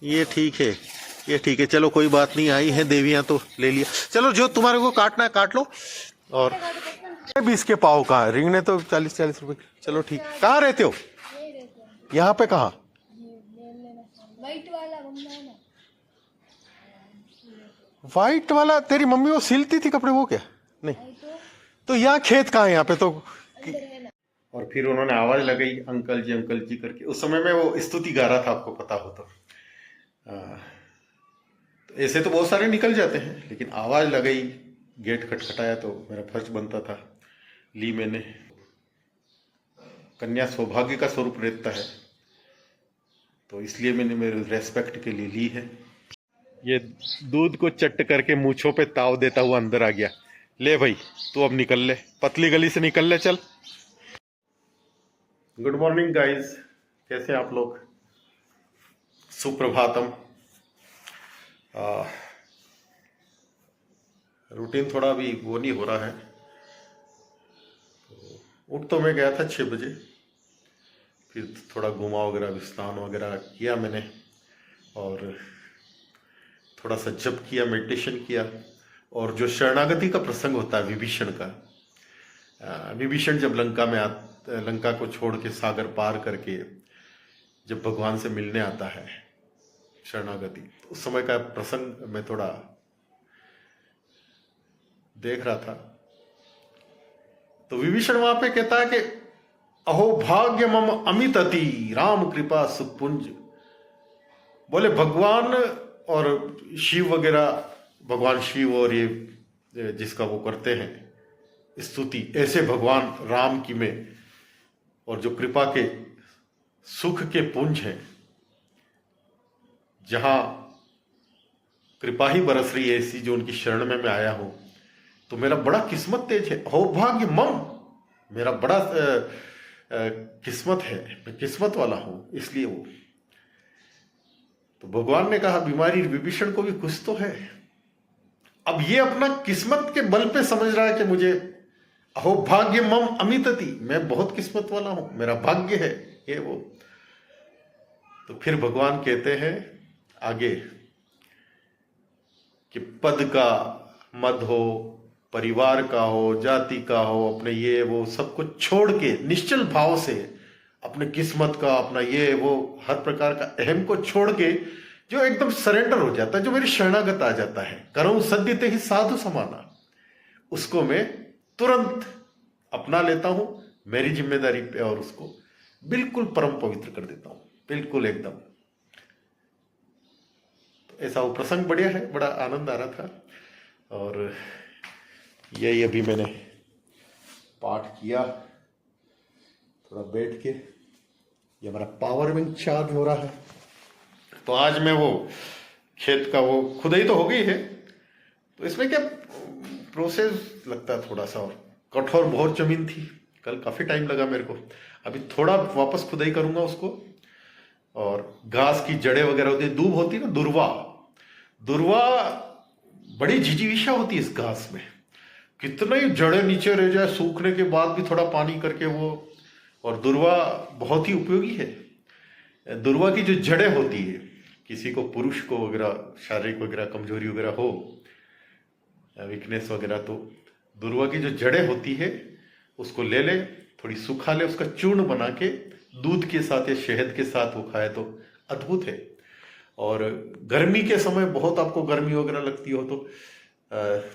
ये ठीक है, ये ठीक है। चलो कोई बात नहीं, आई है देवियां तो ले लिया। चलो जो तुम्हारे को काटना है काट लो। और 20 के पाव कहाँ है? रिंगने तो 40-40 रुपए। चलो ठीक। कहाँ रहते हो? यहाँ पे कहाँ? वाइट वाला तेरी मम्मी वो सिलती थी कपड़े, वो क्या? नहीं तो यहाँ खेत कहाँ है? यहाँ पे तो। और फिर उन्होंने आवाज लगाई अंकल जी करके। उस समय में वो स्तुति गा रहा था, आपको पता हो तो। तो ऐसे तो बहुत सारे निकल जाते हैं, लेकिन आवाज लगाई, गेट खटखटाया तो मेरा फर्ज बनता था। ली मैंने। कन्या सौभाग्य का स्वरूप रहता है, तो इसलिए मैंने मेरे रेस्पेक्ट के लिए ली है। ये दूध को चट करके मूछों पे ताव देता हुआ अंदर आ गया। ले भाई, तू अब निकल ले, पतली गली से निकल ले, चल। गुड मॉर्निंग गाइस, कैसे आप लोग? सुप्रभातम। रूटीन थोड़ा भी वो नहीं हो रहा है। उठ तो मैं गया था 6 बजे, फिर थोड़ा घुमा वगैरह, स्नान वगैरह किया मैंने, और थोड़ा सा जप किया, मेडिटेशन किया। और जो शरणागति का प्रसंग होता है विभीषण का, विभीषण जब लंका को छोड़ के सागर पार करके जब भगवान से मिलने आता है, शरणागति, तो उस समय का प्रसंग मैं थोड़ा देख रहा था। तो विभीषण वहां पे कहता है कि अहो भाग्य मम अमित अति राम कृपा सुपुंज। बोले भगवान और शिव वगैरह, भगवान शिव और ये जिसका वो करते हैं स्तुति, ऐसे भगवान राम की में, और जो कृपा के सुख के पुंज हैं, जहां कृपा ही बरस रही है ऐसी जो उनकी शरण में मैं आया हूं, तो मेरा बड़ा किस्मत तेज है। हो भाग्य मम, मेरा बड़ा किस्मत है, मैं किस्मत वाला हूं। इसलिए वो तो भगवान ने कहा बीमारी विभीषण को भी कुछ तो है। अब ये अपना किस्मत के बल पे समझ रहा है कि मुझे अहो भाग्य मम अमितति, मैं बहुत किस्मत वाला हूं, मेरा भाग्य है ये वो। तो फिर भगवान कहते हैं आगे कि पद का मद हो, परिवार का हो, जाति का हो, अपने ये वो सब कुछ छोड़ के निश्चल भाव से अपने किस्मत का, अपना ये वो हर प्रकार का अहम को छोड़ के जो एकदम सरेंडर हो जाता है, जो मेरी शरणागत आ जाता है, करऊं सद्यते ही साधु समाना, उसको मैं तुरंत अपना लेता हूं मेरी जिम्मेदारी पे, और उसको बिल्कुल परम पवित्र कर देता हूं, बिल्कुल एकदम। तो ऐसा वो प्रसंग बढ़िया है, बड़ा आनंद आ रहा था। और यही अभी मैंने पाठ किया थोड़ा बैठ के। ये हमारा पावर बैंक चार्ज हो रहा है। तो आज मैं वो खेत का वो खुदाई तो हो गई है, तो इसमें क्या प्रोसेस लगता है थोड़ा सा, और कठोर बहुत जमीन थी, कल काफी टाइम लगा मेरे को। अभी थोड़ा वापस खुदाई करूंगा उसको, और घास की जड़ें वगैरह होती है, दूब होती है ना, दुर्वा, दुर्वा बड़ी झिझिविषा होती है इस घास में। कितने ही जड़ें नीचे रह जाए सूखने के बाद भी थोड़ा पानी करके वो, और दुर्वा बहुत ही उपयोगी है। दुर्वा की जो जड़ें होती है, किसी को पुरुष को वगैरह शारीरिक वगैरह कमजोरी वगैरह हो, वीकनेस वगैरह, तो दुर्वा की जो जड़ें होती है उसको ले ले, थोड़ी सुखा ले, उसका चूर्ण बना के दूध के साथ या शहद के साथ वो खाए तो अद्भुत है। और गर्मी के समय बहुत आपको गर्मी वगैरह लगती हो तो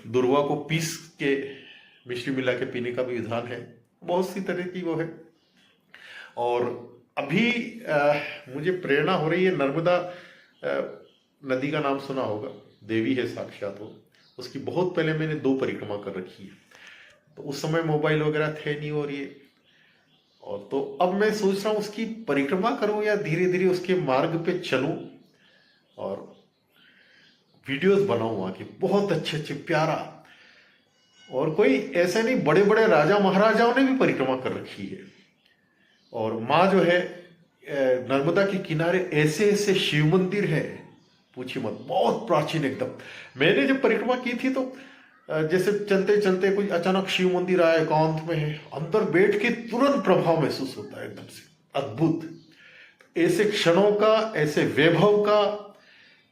दुर्वा को पीस के मिश्री मिला के पीने का भी विधान है। बहुत सी तरह की वो है। और अभी मुझे प्रेरणा हो रही है, नर्मदा नदी का नाम सुना होगा, देवी है साक्षात वो, उसकी बहुत पहले मैंने 2 परिक्रमा कर रखी है। तो उस समय मोबाइल वगैरह थे नहीं, और ये, और तो अब मैं सोच रहा हूँ उसकी परिक्रमा करूं या धीरे धीरे उसके मार्ग पे चलूं और वीडियोस बनाऊं वहां की, बहुत अच्छे अच्छे प्यारा। और कोई ऐसे नहीं, बड़े बड़े राजा महाराजाओं ने भी परिक्रमा कर रखी है। और माँ जो है नर्मदा के किनारे ऐसे ऐसे शिव मंदिर है, पूछिए मत, बहुत प्राचीन एकदम। मैंने जब परिक्रमा की थी तो जैसे चलते चलते कोई अचानक शिव मंदिर आया, एकांत में है, अंदर बैठ के तुरंत प्रभाव महसूस होता है एकदम से, अद्भुत। ऐसे क्षणों का, ऐसे वैभव का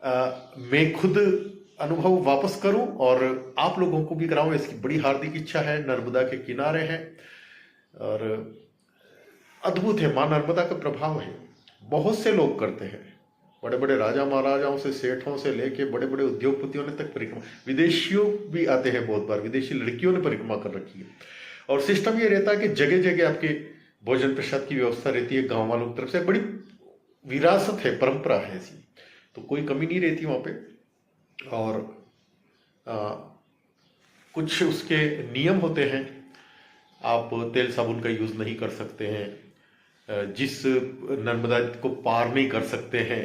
मैं खुद अनुभव वापस करूं और आप लोगों को भी कराऊं, इसकी बड़ी हार्दिक इच्छा है। नर्मदा के किनारे हैं और अद्भुत है, मां नर्मदा का प्रभाव है। बहुत से लोग करते हैं, बड़े बड़े राजा महाराजाओं से, सेठों से लेके बड़े बड़े उद्योगपतियों ने तक परिक्रमा, विदेशियों भी आते हैं बहुत बार, विदेशी लड़कियों ने परिक्रमा कर रखी है। और सिस्टम ये रहता है कि जगह जगह आपके भोजन प्रसाद की व्यवस्था रहती है, गांव वालों की तरफ से बड़ी विरासत है, परंपरा है ऐसी, तो कोई कमी नहीं रहती वहां पे। और कुछ उसके नियम होते हैं, आप तेल साबुन का यूज नहीं कर सकते हैं, जिस नर्मदा को पार नहीं कर सकते हैं,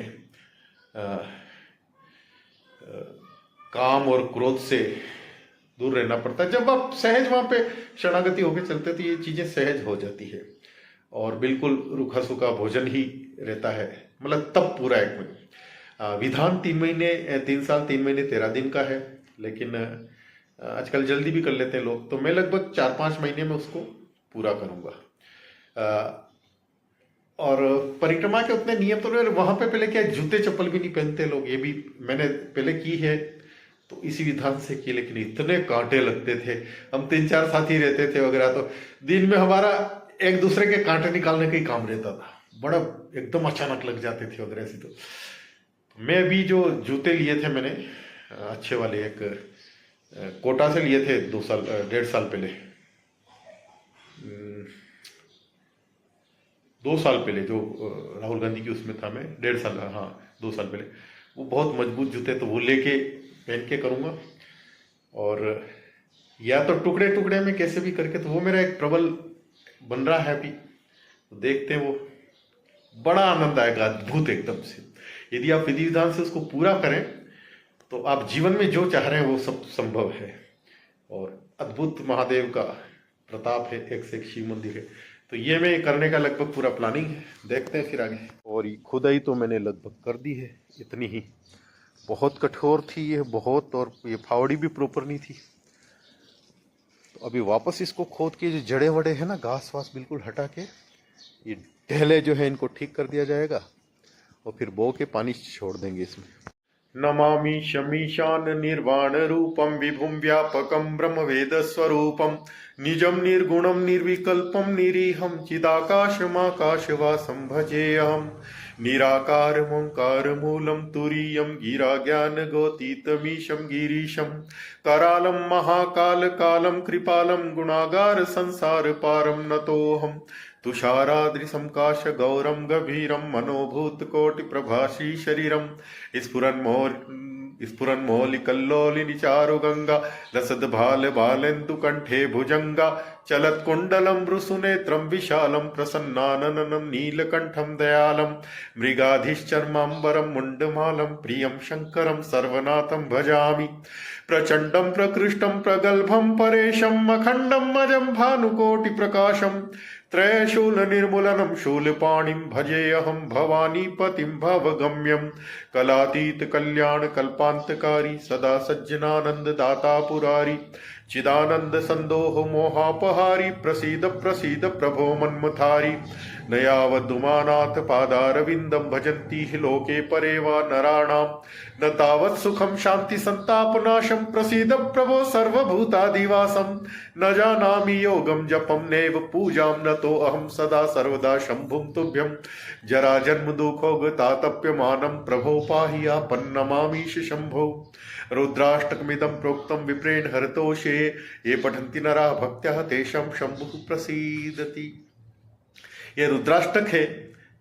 काम और क्रोध से दूर रहना पड़ता है। जब आप सहज वहां पे शरणागति होकर चलते तो ये चीजें सहज हो जाती है और बिल्कुल रूखा सूखा भोजन ही रहता है, मतलब तब पूरा एक महीने। विधान 3 साल 3 महीने 13 दिन का है, लेकिन आजकल जल्दी भी कर लेते हैं लोग, तो मैं लगभग 4-5 महीने में उसको पूरा करूंगा। और परिक्रमा के उतने नियम तो नहीं, वहां पे पहले क्या जूते चप्पल भी नहीं पहनते लोग, ये भी मैंने पहले की है तो इसी विधान से की, लेकिन इतने कांटे लगते थे, हम 3-4 साथी रहते थे वगैरह, तो दिन में हमारा एक दूसरे के कांटे निकालने का ही काम रहता था, बड़ा एकदम अचानक लग जाते थे वगैरह ऐसी। तो मैं भी जो जूते लिए थे मैंने अच्छे वाले, एक कोटा से लिए थे 1.5 साल पहले, 2 साल पहले, जो राहुल गांधी की उसमें था मैं, 1.5 साल, हाँ 2 साल पहले, वो बहुत मजबूत जूते, तो वो लेके पहन के करूँगा। और या तो टुकड़े टुकड़े में कैसे भी करके, तो वो मेरा एक प्रबल बन रहा है अभी, तो देखते हैं, वो बड़ा आनंद आएगा, अद्भुत एकदम से। यदि आप विधि विधान से उसको पूरा करें तो आप जीवन में जो चाह रहे हैं वो सब संभव है। और अद्भुत महादेव का प्रताप है, एक से एक शिव मंदिर है, तो ये मैं करने का लगभग पूरा प्लानिंग है, देखते हैं फिर आगे। और खुदाई तो मैंने लगभग कर दी है, इतनी ही, बहुत कठोर थी ये बहुत, और ये फावड़ी भी प्रॉपर नहीं थी, तो अभी वापस इसको खोद के जो जड़े वड़े हैं ना, घास वास बिल्कुल हटा के, ये ढेले जो है इनको ठीक कर दिया जाएगा और फिर बो के पानी छोड़ देंगे इसमें। नमामि शमीशान निर्वाण रूपम विभुम व्यापकम ब्रह्म वेद स्वरूपम निजम निर्गुणम निर्विकल्पम निरीहम चिदाकाशमाकाशवासं भजेऽहम् निराकार ओंकार मूलम तुरीयम गिरा ज्ञान गोतीतमीशम गिरीशम करालम महाकाल कालम कृपालम गुणागार संसार पारम नतोऽहम् तुषाराद्रिसं काश गौरम गभीरम मनोभूत कोटि प्रभासी शरीरम स्फुरन्मौलिकल्लोलिनि चारु गंगा लसद भाल बालेन्दु कंठे भुजंगा चलत कुंडलम रुसुनेत्रम विशालम प्रसन्नाननम नीलकंठम दयालम मृगाधीश्चर्मांबरम मुंडमालम प्रियम शंकरम सर्वनाथम भजामि प्रचंडम प्रकृष्टम प्रगल्भम परेशम अखंडम अजम भानुकोटि प्रकाशम त्रयशूल निर्मूलनम शूलपाणिं भजेऽहं भवानीपतिं भवगम्यं कलातीत कल्याण कल्पांतकारी सदा सज्जनानंद दाता पुरारी चिदानंद संदोह मोहापहारी प्रसीद प्रसीद प्रभो मन्मथारी नयावदुमानाथ पादारविंदम भजन्ति हि लोके परे वा नराणाम् न तावत् सुखम शांति संतापनाशम प्रसीद प्रभो सर्वभूतादिवासम न जानामि योगम जपम नैव पूजां न तो अहम सदा सर्वदा शंभुं तुभ्यं जरा जन्म दुःखोगतातप्यमानं प्रभो पाहि आपन्नमामीश शंभो रुद्राष्टकमिदं प्रोक्तं विप्रेण हरतोषे ये पठन्ति नरा भक्त्या तेषां शंभुः प्रसीदति। ये रुद्राष्टक है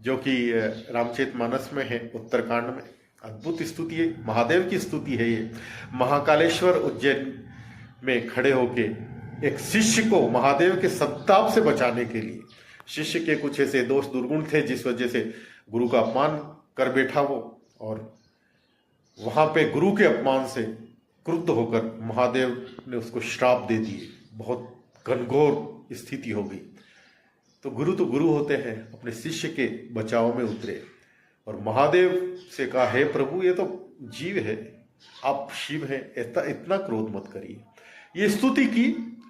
जो कि रामचरितमानस में है, उत्तरकांड में अद्भुत स्तुति है, महादेव की स्तुति है। ये महाकालेश्वर उज्जैन में खड़े होके एक शिष्य को महादेव के संताप से बचाने के लिए, शिष्य के कुछ ऐसे दोष दुर्गुण थे जिस वजह से गुरु का अपमान कर बैठा वो, और वहां पे गुरु के अपमान से क्रुद्ध होकर महादेव ने उसको श्राप दे दिए, बहुत घनघोर स्थिति हो गई। तो गुरु होते हैं, अपने शिष्य के बचाव में उतरे और महादेव से कहा, हे प्रभु ये तो जीव है, आप शिव हैं, इतना क्रोध मत करिए। ये स्तुति की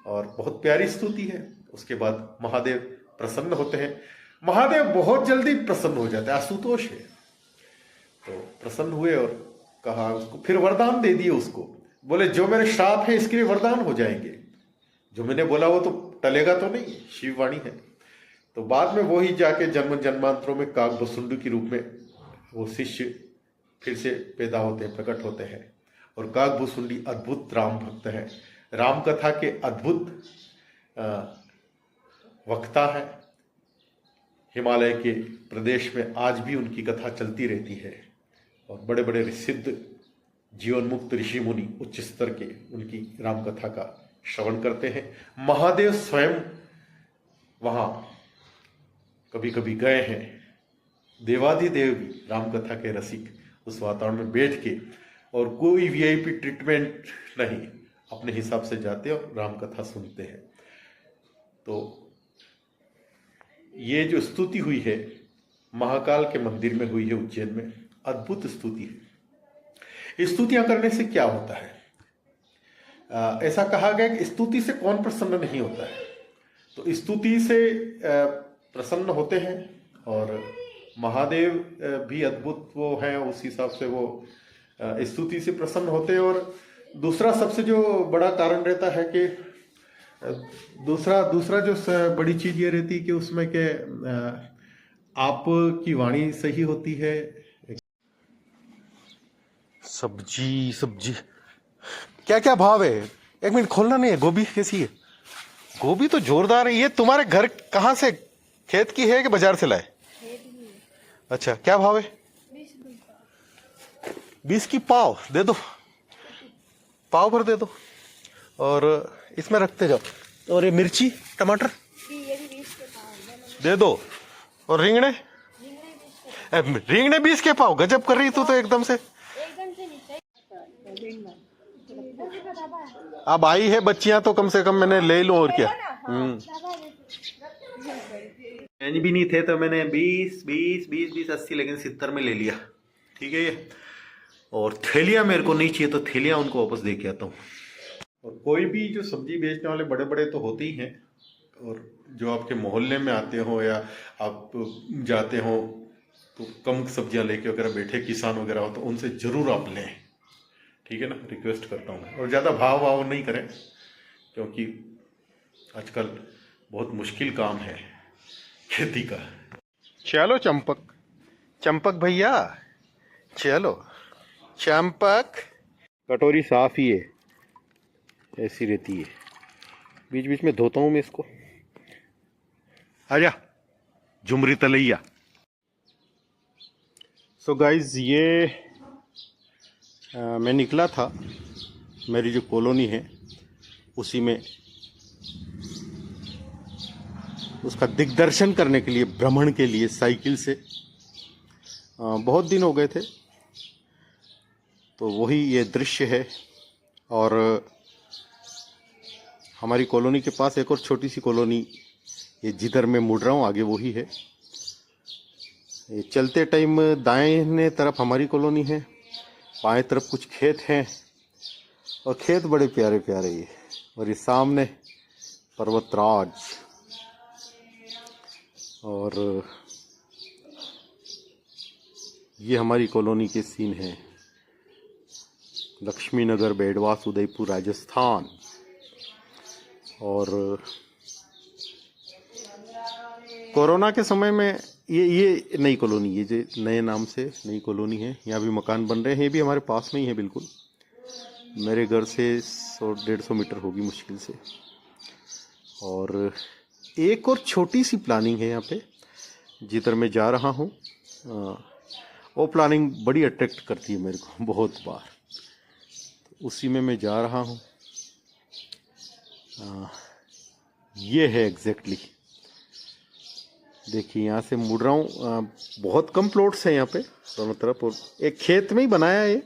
और बहुत प्यारी स्तुति है। उसके बाद महादेव प्रसन्न होते हैं। महादेव बहुत जल्दी प्रसन्न हो जाते हैं, आशुतोष है, तो प्रसन्न हुए और कहा उसको, फिर वरदान दे दिए उसको, बोले जो मेरे श्राप है इसके लिए वरदान हो जाएंगे। जो मैंने बोला वो तो टलेगा तो नहीं, शिववाणी है। तो बाद में वो ही जाके जन्म जन्मांतरों में काकभुसुंड के रूप में वो शिष्य फिर से पैदा होते हैं, प्रकट होते हैं। और काकभुसुंडी अद्भुत राम भक्त है, राम कथा के अद्भुत वक्ता है। हिमालय के प्रदेश में आज भी उनकी कथा चलती रहती है और बड़े बड़े सिद्ध जीवन मुक्त ऋषि मुनि उच्च स्तर के उनकी राम कथा का श्रवण करते हैं। महादेव स्वयं वहाँ कभी कभी गए हैं। देवादिदेव भी राम कथा के रसिक उस वातावरण में बैठ के, और कोई वीआईपी ट्रीटमेंट नहीं, अपने हिसाब से जाते और राम कथा सुनते हैं। तो ये जो स्तुति हुई है महाकाल के मंदिर में हुई है उज्जैन में, अद्भुत स्तुति है। स्तुतियां करने से क्या होता है? ऐसा कहा गया कि स्तुति से कौन प्रसन्न नहीं होता है। तो स्तुति से प्रसन्न होते हैं, और महादेव भी अद्भुत वो हैं, उस हिसाब से वो स्तुति से प्रसन्न होते हैं। और दूसरा सबसे जो बड़ा कारण रहता है कि दूसरा जो बड़ी चीज ये रहती है कि उसमें के आपकी वाणी सही होती है। सब्जी क्या क्या भाव है? एक मिनट खोलना नहीं है। गोभी कैसी है? गोभी तो जोरदार है। ये तुम्हारे घर कहाँ से, खेत की है कि बाजार से लाए? अच्छा, क्या भाव है? 20 की पाव दे दो, पाव भर दे दो, और इसमें रखते जाओ। और ये मिर्ची टमाटर दे दो। और रिंगणे 20 के पाव। गजब कर रही तू तो एकदम से। अब आई है बच्चियां तो कम से कम मैंने ले लो, और क्या। भी नहीं थे तो मैंने 20 80 लेकिन 70 में ले लिया। ठीक है ये। और थैलियां मेरे को नहीं चाहिए, तो थैलियां उनको वापस दे के आता हूँ। और कोई भी जो सब्जी बेचने वाले बड़े बड़े तो होते ही हैं, और जो आपके मोहल्ले में आते हो या आप जाते हो तो कम सब्जियां लेके वगैरह बैठे किसान वगैरह हो, तो उनसे जरूर आप लें। ठीक है ना, रिक्वेस्ट करता हूँ मैं। और ज़्यादा भाव नहीं करें, क्योंकि आजकल बहुत मुश्किल काम है खेती का। चलो चंपक भैया, चलो चंपक। कटोरी साफ ही है, ऐसी रहती है। बीच बीच में धोता हूँ मैं इसको। आजा झुमरी तलैया। सो गाइज, ये मैं निकला था, मेरी जो कॉलोनी है उसी में उसका दिग्दर्शन करने के लिए, भ्रमण के लिए साइकिल से। बहुत दिन हो गए थे, तो वही ये दृश्य है। और हमारी कॉलोनी के पास एक और छोटी सी कॉलोनी, ये जिधर मैं मुड़ रहा हूँ आगे वही है। ये चलते टाइम दाएं तरफ हमारी कॉलोनी है, बाएं तरफ कुछ खेत हैं, और खेत बड़े प्यारे प्यारे ये। और ये सामने पर्वतराज। और ये हमारी कॉलोनी के सीन है। लक्ष्मी नगर, बेडवास, उदयपुर, राजस्थान। और कोरोना के समय में ये नई कॉलोनी, ये जो नए नाम से नई कॉलोनी है, यहाँ भी मकान बन रहे हैं। ये भी हमारे पास में ही है बिल्कुल, मेरे घर से 100-150 मीटर होगी मुश्किल से। और एक और छोटी सी प्लानिंग है यहाँ पे, जिधर मैं जा रहा हूँ। वो प्लानिंग बड़ी अट्रैक्ट करती है मेरे को बहुत बार, तो उसी में मैं जा रहा हूँ। ये है एग्जैक्टली, देखिए यहाँ से मुड़ रहा हूँ। बहुत कम प्लॉट्स हैं यहाँ पे दोनों तरफ, और एक खेत में ही बनाया है,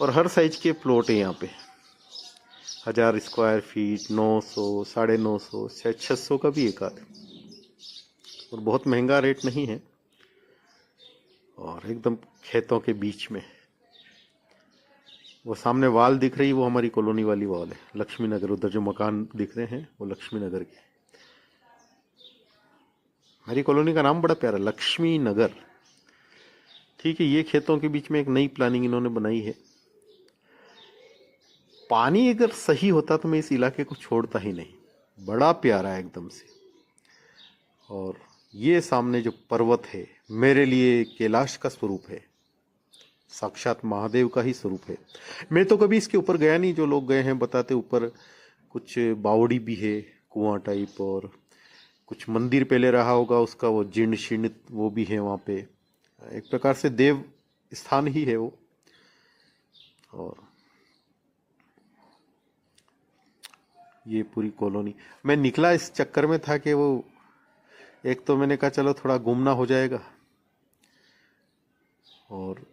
और हर साइज के प्लॉट है यहाँ पे। 1000 स्क्वायर फीट, 900, 950, 600 का भी एक आध। और बहुत महंगा रेट नहीं है, और एकदम खेतों के बीच में। वो सामने वाल दिख रही, वो हमारी कॉलोनी वाली वाल है, लक्ष्मी नगर। उधर जो मकान दिख रहे हैं वो लक्ष्मी नगर के। हमारी कॉलोनी का नाम बड़ा प्यारा, लक्ष्मी नगर। ठीक है, ये खेतों के बीच में एक नई प्लानिंग इन्होंने बनाई है। पानी अगर सही होता तो मैं इस इलाके को छोड़ता ही नहीं, बड़ा प्यारा है एकदम से। और ये सामने जो पर्वत है मेरे लिए कैलाश का स्वरूप है, साक्षात महादेव का ही स्वरूप है। मैं तो कभी इसके ऊपर गया नहीं, जो लोग गए हैं बताते ऊपर कुछ बावड़ी भी है, कुआं टाइप, और कुछ मंदिर पहले रहा होगा उसका वो जीर्ण शीर्ण वो भी है वहाँ पे, एक प्रकार से देव स्थान ही है वो। और ये पूरी कॉलोनी, मैं निकला इस चक्कर में था कि वो, एक तो मैंने कहा चलो थोड़ा घूमना हो जाएगा, और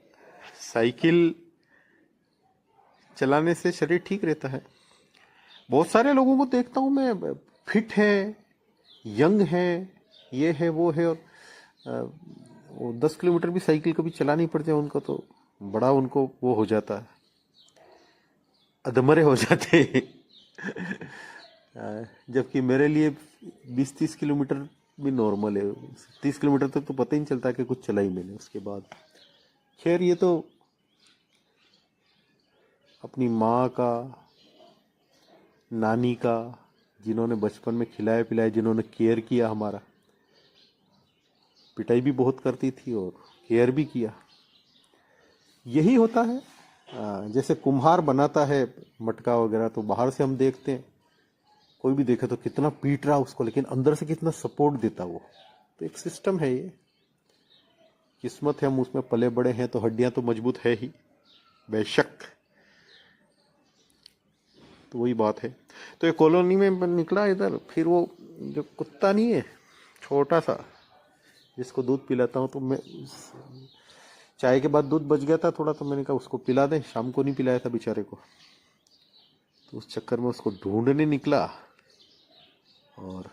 साइकिल चलाने से शरीर ठीक रहता है। बहुत सारे लोगों को देखता हूँ मैं, फिट है, यंग है, ये है वो है, और वो 10 किलोमीटर भी साइकिल कभी चलानी पड़ जाए उनको तो बड़ा उनको वो हो जाता है, अधमरे हो जाते हैं। जबकि मेरे लिए 20-30 किलोमीटर भी नॉर्मल है। 30 किलोमीटर तक तो पता ही नहीं चलता कि कुछ चला ही मैंने, उसके बाद खैर ये तो अपनी माँ का, नानी का, जिन्होंने बचपन में खिलाया पिलाया, जिन्होंने केयर किया, हमारा पिटाई भी बहुत करती थी और केयर भी किया, यही होता है। जैसे कुम्हार बनाता है मटका वगैरह, तो बाहर से हम देखते हैं, कोई भी देखे तो कितना पीट रहा उसको, लेकिन अंदर से कितना सपोर्ट देता वो। तो एक सिस्टम है ये, किस्मत है हम उसमें पले बड़े हैं, तो हड्डियां तो मजबूत है ही बेशक। तो वही बात है। तो ये कॉलोनी में मैं निकला इधर, फिर वो जो कुत्ता नहीं है छोटा सा जिसको दूध पिलाता हूँ, तो मैं चाय के बाद दूध बच गया था थोड़ा, तो मैंने कहा उसको पिला दें, शाम को नहीं पिलाया था बेचारे को, तो उस चक्कर में उसको ढूंढने निकला, और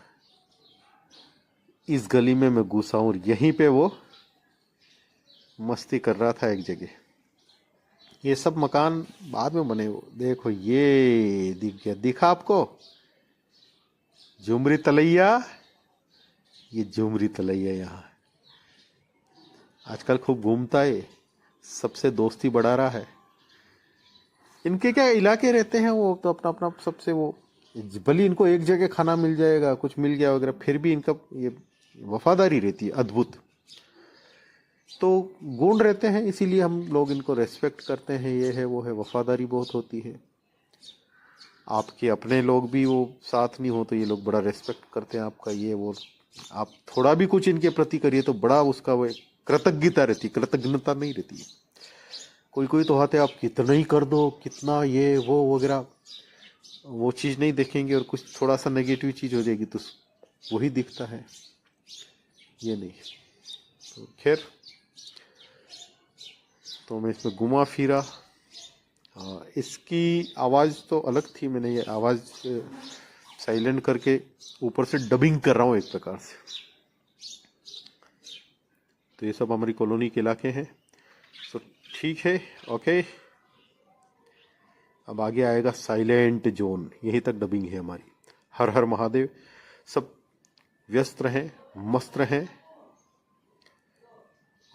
इस गली में मैं घुसा हूँ, और यहीं पे वो मस्ती कर रहा था एक जगह। ये सब मकान बाद में बने, वो देखो ये दिख गया, दिखा आपको झुमरी तलैया, ये झुमरी तलैया यहाँ आजकल खूब घूमता है, सबसे दोस्ती बढ़ा रहा है। इनके क्या इलाके रहते हैं, वो तो अपना अपना सबसे वो, भले इनको एक जगह खाना मिल जाएगा, कुछ मिल गया वगैरह, फिर भी इनका ये वफादारी रहती है अद्भुत। तो गुण रहते हैं, इसीलिए हम लोग इनको रेस्पेक्ट करते हैं, ये है वो है, वफादारी बहुत होती है। आपके अपने लोग भी वो साथ नहीं हो तो ये लोग बड़ा रेस्पेक्ट करते हैं आपका, ये वो। आप थोड़ा भी कुछ इनके प्रति करिए तो बड़ा उसका वो कृतज्ञता रहती, कृतज्ञता नहीं रहती है। कोई कोई तो आते आप कितना ही कर दो, कितना ये वो वगैरह, वो चीज़ नहीं देखेंगे, और कुछ थोड़ा सा नेगेटिव चीज़ हो जाएगी तो वही दिखता है, ये नहीं। तो खैर, तो मैं इसमें घुमा फिरा। इसकी आवाज़ तो अलग थी, मैंने ये आवाज़ साइलेंट करके ऊपर से डबिंग कर रहा हूँ एक प्रकार से। तो ये सब हमारी कॉलोनी के इलाके हैं। तो ठीक है, ओके। अब आगे आएगा साइलेंट जोन, यहीं तक डबिंग है हमारी। हर हर महादेव। सब व्यस्त रहें, मस्त रहें,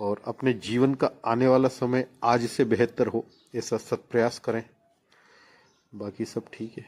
और अपने जीवन का आने वाला समय आज से बेहतर हो, ऐसा सत प्रयास करें। बाकी सब ठीक है।